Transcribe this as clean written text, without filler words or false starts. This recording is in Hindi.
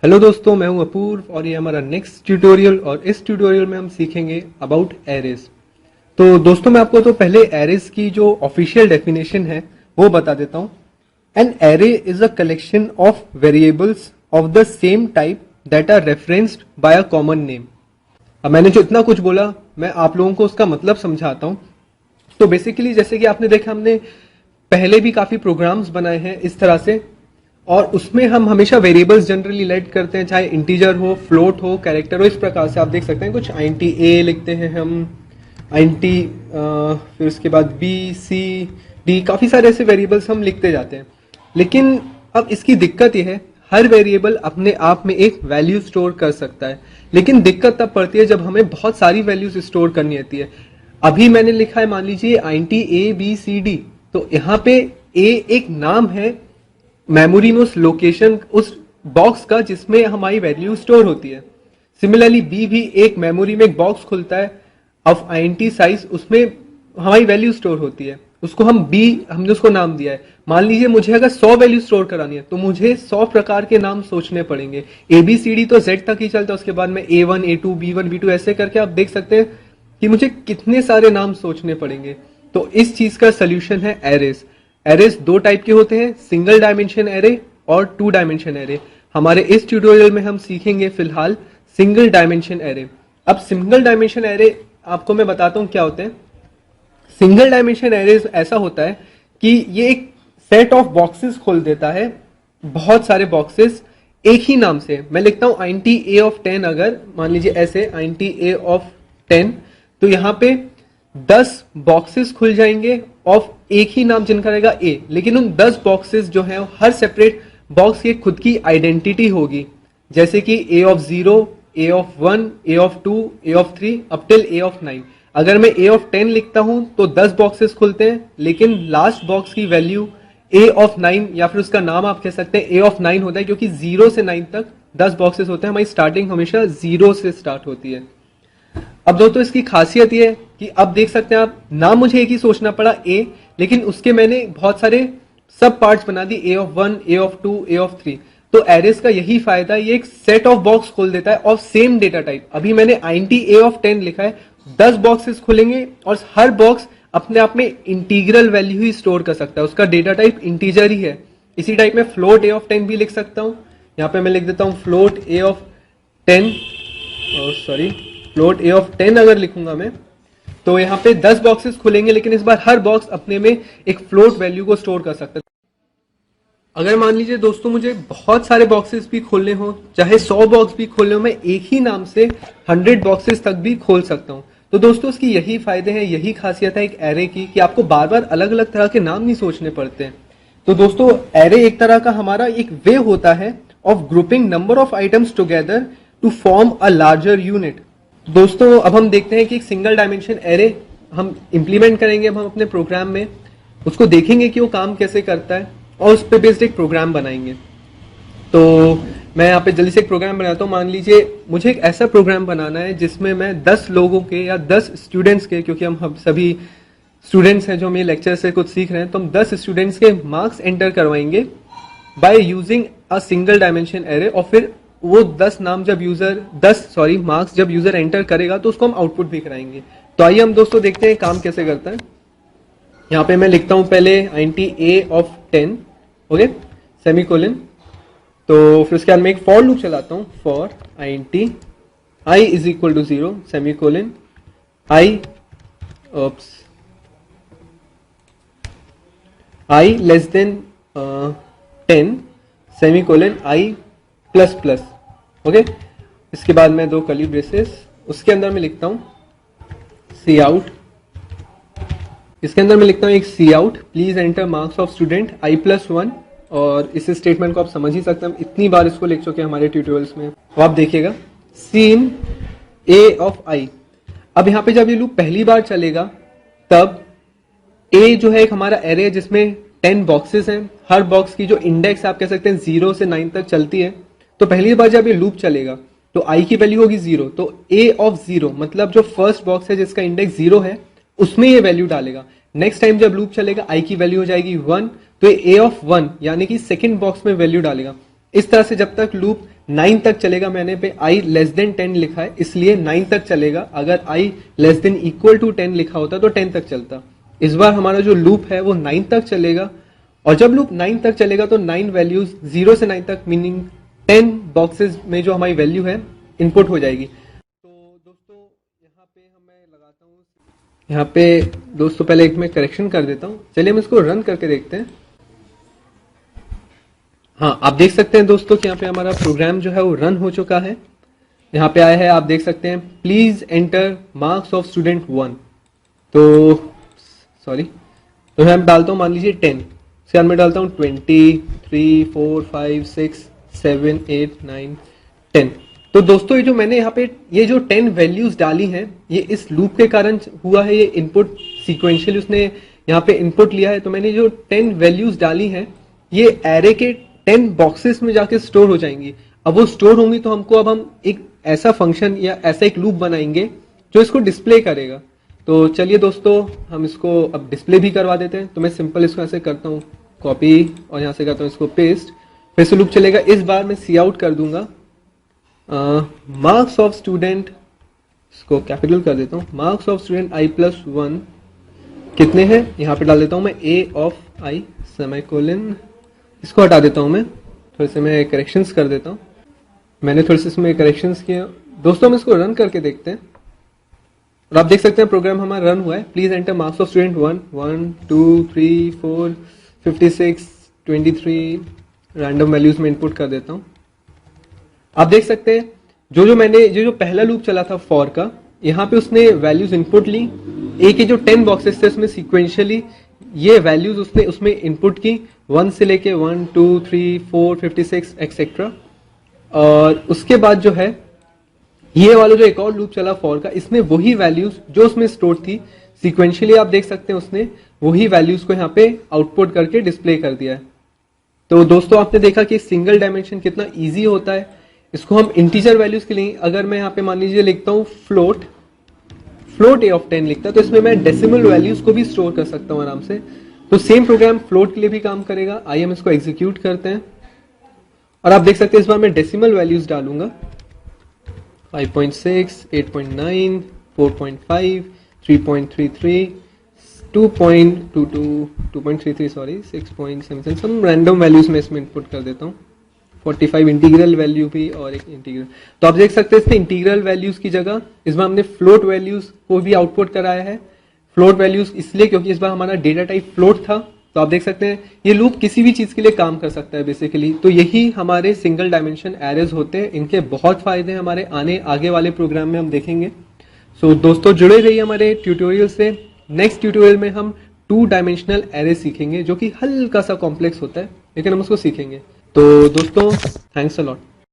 हेलो दोस्तों, मैं हूं अपूर्व और ये हमारा नेक्स्ट ट्यूटोरियल। और इस ट्यूटोरियल में हम सीखेंगे अबाउट एरेज। तो दोस्तों, मैं आपको तो पहले एरेज की जो ऑफिशियल डेफिनेशन है वो बता देता हूं। An array is a collection of variables of the same type that are referenced by a common name. अब मैंने जो इतना कुछ बोला, मैं आप लोगों को उसका मतलब समझाता हूं। तो बेसिकली जैसे कि आपने देखा, हमने पहले भी काफी प्रोग्राम्स बनाए हैं इस तरह से, और उसमें हम हमेशा वेरिएबल्स जनरली लेट करते हैं, चाहे इंटीजर हो, फ्लोट हो, कैरेक्टर हो। इस प्रकार से आप देख सकते हैं कुछ आईएनटी ए लिखते हैं हम, आईएनटी फिर उसके बाद बी सी डी, काफी सारे ऐसे वेरिएबल्स हम लिखते जाते हैं। लेकिन अब इसकी दिक्कत यह है, हर वेरिएबल अपने आप में एक वैल्यू स्टोर कर सकता है, लेकिन दिक्कत तब पड़ती है जब हमें बहुत सारी वैल्यूज स्टोर करनी होती है। अभी मैंने लिखा है, मान लीजिए INT A B C D, तो यहाँ पे ए एक नाम है मेमोरी में, उस लोकेशन, उस बॉक्स का जिसमें हमारी वैल्यू स्टोर होती है। सिमिलरली बी भी एक मेमोरी में एक बॉक्स खुलता है ऑफ आईएनटी साइज, उसमें हमारी वैल्यू स्टोर होती है। उसको हम बी, हमने उसको नाम दिया है। मान लीजिए मुझे अगर 100 वैल्यू स्टोर करानी है तो मुझे 100 प्रकार के नाम सोचने पड़ेंगे। एबीसीडी तो जेड तक ही चलता है, उसके बाद में A1 A2 B1 B2 ऐसे करके आप देख सकते हैं कि मुझे कितने सारे नाम सोचने पड़ेंगे। तो इस चीज का सोल्यूशन है एरेज। एरेज दो टाइप के होते हैं, सिंगल डायमेंशन एरे और टू डायमेंशन एरे। हमारे इस ट्यूटोरियल में हम सीखेंगे फिलहाल सिंगल डायमेंशन एरे। अब सिंगल डायमेंशन एरे आपको मैं बताता हूं क्या होते हैं। सिंगल डायमेंशन एरे ऐसा होता है कि ये एक सेट ऑफ बॉक्सेस खोल देता है, बहुत सारे बॉक्सेस एक ही नाम से। मैं लिखता हूं आईएनटी ए ऑफ 10, अगर मान लीजिए ऐसे आईएनटी ए ऑफ 10, तो यहां पे 10 बॉक्सेस खुल जाएंगे ऑफ एक ही नाम जिनका रहेगा ए। लेकिन उन 10 बॉक्सेस जो है हर सेपरेट बॉक्स की खुद की आइडेंटिटी होगी, जैसे कि A of 0, A of 1, A of 2, A of 3 up till A of 9। अगर मैं ए ऑफ 10 लिखता हूं तो 10 बॉक्सेस खुलते हैं, लेकिन लास्ट बॉक्स की वैल्यू ए ऑफ 9, या फिर उसका नाम आप कह सकते हैं ए ऑफ 9 होता है, क्योंकि 0 से 9 तक 10 बॉक्सेस होते हैं। हमारी स्टार्टिंग हमेशा 0 से स्टार्ट होती है। अब दोस्तों, इसकी खासियत ये है कि अब देख सकते हैं आप, नाम मुझे एक ही सोचना पड़ा ए, लेकिन उसके मैंने बहुत सारे सब पार्ट्स बना दी, A of 1, A of 2, A of 3। तो एरेज का यही फायदा है, ये एक सेट ऑफ बॉक्स खोल देता है ऑफ सेम डेटा टाइप। अभी मैंने आईएनटी ए ऑफ 10 लिखा है, 10 बॉक्सेस खुलेंगे और हर बॉक्स अपने आप में इंटीग्रल वैल्यू ही स्टोर कर सकता है, उसका डेटा टाइप इंटीजर ही है। इसी टाइप में फ्लोट ए ऑफ 10 भी लिख सकता हूं। यहां पे मैं लिख देता हूं float A of 10, sorry float A of 10 अगर लिखूंगा मैं, तो यहाँ पे 10 बॉक्सेस खुलेंगे, लेकिन इस बार हर बॉक्स अपने में एक फ्लोट वैल्यू को स्टोर कर सकता है। अगर मान लीजिए दोस्तों मुझे बहुत सारे बॉक्सेस भी खोलने हो, चाहे 100 बॉक्स भी खोलने हो, मैं एक ही नाम से 100 बॉक्सेस तक भी खोल सकता हूं। तो दोस्तों, इसकी यही फायदे हैं, यही खासियत है एक एरे की, कि आपको बार बार अलग अलग तरह के नाम नहीं सोचने पड़ते हैं। तो दोस्तों, एरे एक तरह का हमारा एक वे होता है of grouping number of items together to form a larger unit. दोस्तों, अब हम देखते हैं कि एक सिंगल डायमेंशन एरे हम इंप्लीमेंट करेंगे। अब हम अपने प्रोग्राम में उसको देखेंगे कि वो काम कैसे करता है, और उस पर बेस्ड एक प्रोग्राम बनाएंगे। तो मैं यहाँ पे जल्दी से एक प्रोग्राम बनाता हूँ। मान लीजिए मुझे एक ऐसा प्रोग्राम बनाना है जिसमें मैं 10 लोगों के या 10 स्टूडेंट्स के, क्योंकि हम सभी स्टूडेंट्स हैं जो हम ये लेक्चर से कुछ सीख रहे हैं, तो हम 10 स्टूडेंट्स के मार्क्स एंटर करवाएंगे by using a single dimension array. और फिर वो 10 नाम जब यूजर मार्क्स जब यूजर एंटर करेगा तो उसको हम आउटपुट भी कराएंगे। तो आइए हम दोस्तों देखते हैं काम कैसे करता है। यहाँ पे मैं लिखता हूं पहले INT A of 10, okay, semicolon. तो फिर उसके बाद मैं एक फॉर लूप चलाता हूं, for INT I is equal to 0, semicolon I I less than 10, semicolon I plus plus, okay. इसके बाद मैं दो कर्ली ब्रेसेस, उसके अंदर मैं लिखता हूं सी आउट। इसके अंदर मैं लिखता हूं एक C out, please enter marks of student I plus 1। और इस स्टेटमेंट को आप समझ ही सकते हैं, इतनी बार इसको लिख चुके हैं हमारे ट्यूटोरियल्स में। तो आप देखिएगा सीन ए ऑफ आई। अब यहां पे जब ये लूप पहली बार चलेगा, तब ए जो है एक हमारा एरे है जिसमें 10 बॉक्सेस हैं। हर बॉक्स की जो इंडेक्स आप कह सकते हैं 0 से 9 तक चलती है। तो पहली बार जब ये लूप चलेगा तो आई की वैल्यू होगी 0, तो ए ऑफ 0 मतलब जो फर्स्ट बॉक्स है जिसका इंडेक्स 0 है उसमें ये वैल्यू डालेगा। नेक्स्ट टाइम जब लूप चलेगा आई की वैल्यू हो जाएगी 1, तो ये ए ऑफ 1 यानी कि सेकंड बॉक्स में वैल्यू डालेगा। इस तरह से जब तक लूप 9 तक चलेगा, मैंने पे i लेस देन 10 लिखा है इसलिए 9 तक चलेगा। अगर i less than equal to 10 लिखा होता तो 10 तक चलता। इस बार हमारा जो लूप है वो 9 तक चलेगा, और जब लूप 9 तक चलेगा तो 9 वैल्यूज 0 से 9 तक मीनिंग 10 बॉक्सेस में जो हमारी वैल्यू है इनपुट हो जाएगी। तो दोस्तों यहाँ पे मैं लगाता हूँ, यहाँ पे दोस्तों पहले एक मैं करेक्शन कर देता हूँ। चलिए हम इसको रन करके देखते हैं। हाँ, आप देख सकते हैं दोस्तों कि यहाँ पे हमारा प्रोग्राम जो है वो रन हो चुका है। यहाँ पे आया है, आप देख सकते हैं please enter marks of student 1। तो सॉरी, तो मैं डालता हूँ मान लीजिए 10, उसके बाद मैं डालता हूँ 20, 3, 4, 5, 6, 7, 8, 9, 10। तो दोस्तों ये जो मैंने यहाँ पे ये जो 10 वैल्यूज डाली हैं ये इस लूप के कारण हुआ है। ये इनपुट सीक्वेंशियली उसने यहाँ पे इनपुट लिया है। तो मैंने जो 10 वैल्यूज डाली हैं ये एरे के 10 बॉक्सेस में जाके स्टोर हो जाएंगी। अब वो स्टोर होंगी तो हम एक ऐसा फंक्शन या ऐसा एक लूप बनाएंगे जो इसको डिस्प्ले करेगा। तो चलिए दोस्तों हम इसको अब डिस्प्ले भी करवा देते हैं। तो मैं सिंपल इसको ऐसे करता हूँ कॉपी और यहाँ से करता हूँ इसको पेस्ट, फिर से लूप चलेगा। इस बार मैं सी आउट कर दूंगा मार्क्स ऑफ स्टूडेंट, इसको कैपिटल कर देता हूँ, मार्क्स ऑफ स्टूडेंट i+1 कितने हैं, यहाँ पे डाल देता हूँ मैं a ऑफ i सेमीकोलन। इसको हटा देता हूँ मैं, थोड़े से मैं करेक्शंस कर देता हूँ। मैंने थोड़े से इसमें करेक्शंस किए। दोस्तों हम इसको रन करके देखते हैं और आप देख सकते हैं प्रोग्राम हमारा रन हुआ है। Please enter marks of student 1, 1, 2, 3, 4, 56, 23 random values में इनपुट कर देता हूँ। आप देख सकते हैं जो पहला लूप चला था फॉर का, यहाँ पे उसने वैल्यूज इनपुट ली। ए के जो 10 बॉक्सेस थे उसमें सीक्वेंशियली ये वैल्यूज उसने उसमें इनपुट की 1 से लेके 1, 2, 3, 4, 56 एक्सेट्रा। और उसके बाद जो है ये वाला जो एक और लूप चला फॉर का, इसमें वही वैल्यूज जो उसमें स्टोर थी सीक्वेंशियली आप देख सकते हैं उसने वही वैल्यूज को यहाँ पे आउटपुट करके डिस्प्ले कर दिया है। तो दोस्तों आपने देखा कि सिंगल डायमेंशन कितना इजी होता है। इसको हम इंटीजर वैल्यूज के लिए, अगर मैं यहाँ पे मान लीजिए लिखता हूँ फ्लोट a ऑफ 10 लिखता है तो इसमें मैं डेसिमल वैल्यूज को भी स्टोर कर सकता हूँ आराम से। तो सेम प्रोग्राम फ्लोट के लिए भी काम करेगा। आइए हम इसको एग्जीक्यूट करते हैं और आप देख सकते हैं इस बार मैं डेसिमल वैल्यूज डालूंगा 5.6, 8.9, 4.5, 3.33, 2.22, 2.33 सॉरी 6.77 सब रैंडम वैल्यूज में इसमें इनपुट कर देता हूँ। 45 इंटीग्रल वैल्यू भी और एक इंटीग्रल। तो आप देख सकते हैं इसमें इंटीग्रल वैल्यूज की जगह इस बार हमने फ्लोट वैल्यूज को भी आउटपुट कराया है। फ्लोट वैल्यूज इसलिए क्योंकि इस बार हमारा डेटा टाइप फ्लोट था। तो आप देख सकते हैं ये लूप किसी भी चीज के लिए काम कर सकता है बेसिकली। तो यही हमारे सिंगल डायमेंशन एरेज होते हैं। इनके बहुत फायदे हैं, हमारे आगे वाले प्रोग्राम में हम देखेंगे। सो दोस्तों जुड़े रहिए हमारे ट्यूटोरियल से। नेक्स्ट ट्यूटोरियल में हम 2 डायमेंशनल एरे सीखेंगे जो कि हल्का सा कॉम्प्लेक्स होता है लेकिन हम उसको सीखेंगे। तो दोस्तों थैंक्स अ लॉट।